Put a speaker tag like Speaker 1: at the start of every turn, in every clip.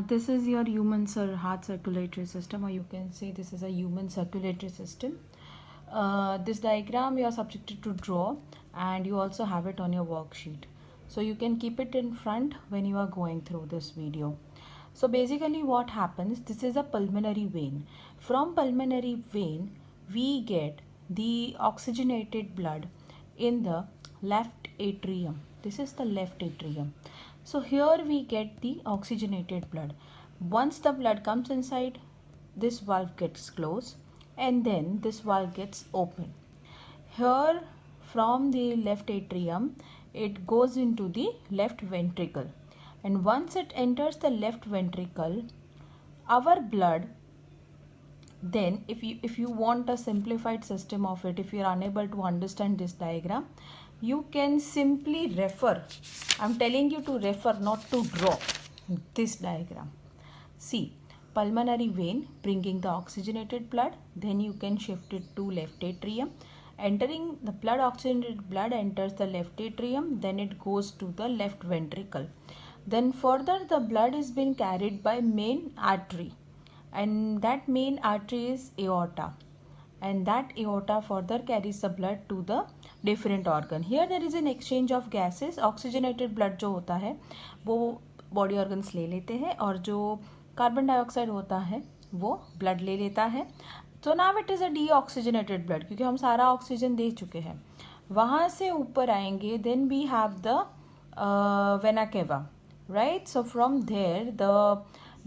Speaker 1: This is your human heart circulatory system, or you can say this is a human circulatory system. This diagram you are subjected to draw, and you also have it on your worksheet. So you can keep it in front when you are going through this video. So basically what happens, this is a pulmonary vein. From pulmonary vein, we get the oxygenated blood in the left atrium. This is the left atrium. So here we get the oxygenated blood. Once the blood comes inside, this valve gets closed and then this valve gets open. Here from the left atrium, it goes into the left ventricle, and once it enters the left ventricle, our blood, then if you want a simplified system of it, if you are unable to understand this diagram, you can simply refer. I'm telling you to refer, not to draw this diagram. See, pulmonary vein bringing the oxygenated blood, then you can shift it to left atrium. Entering the blood, oxygenated blood enters the left atrium, then it goes to the left ventricle. Then further the blood is being carried by main artery, and that main artery is aorta, and that aorta further carries the blood to the different organ. Here there is an exchange of gases. Oxygenated blood जो होता है वो body organs ले लेते हैं, और जो carbon dioxide होता है वो ब्लड ले लेता है. तो now it is a deoxygenated blood, क्योंकि हम सारा ऑक्सीजन दे चुके हैं. वहाँ से ऊपर आएंगे, then we have the vena cava, right. So from there the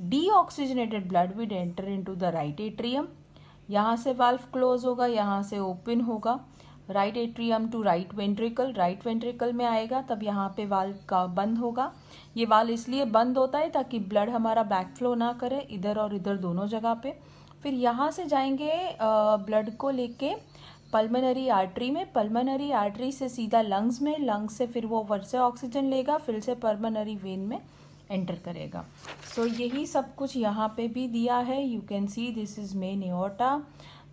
Speaker 1: deoxygenated blood will enter into the right atrium. यहाँ से वाल्व क्लोज होगा, यहाँ से ओपन होगा. Right atrium to right ventricle, right ventricle में आएगा, तब यहाँ पे वाल्व का बंद होगा. ये वाल्व इसलिए बंद होता है ताकि ब्लड हमारा बैक फ्लो ना करे इधर और इधर दोनों जगह पे. फिर यहाँ से जाएंगे ब्लड को लेके पल्मोनरी आर्टरी में, पल्मोनरी आर्टरी से सीधा लंग्स में, लंग्स से फिर वो फिर से ऑक्सीजन लेगा, फिर से पल्मोनरी वेन में एंटर करेगा. सो यही सब कुछ यहाँ पे भी दिया है. You can see this is main aorta,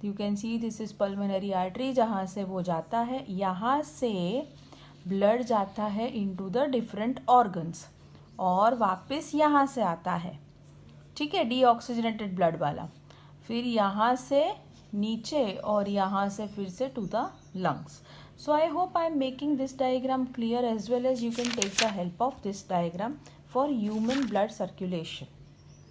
Speaker 1: you can see this is pulmonary artery, जहाँ से वो जाता है. यहाँ से ब्लड जाता है इनटू द डिफरेंट ऑर्गन्स और वापस यहाँ से आता है, ठीक है, डीऑक्सीजनेटेड ब्लड वाला. फिर यहाँ से नीचे और यहाँ से फिर से to the lungs. So I hope I am making this diagram clear, as well as you can take the help of this diagram for human blood circulation.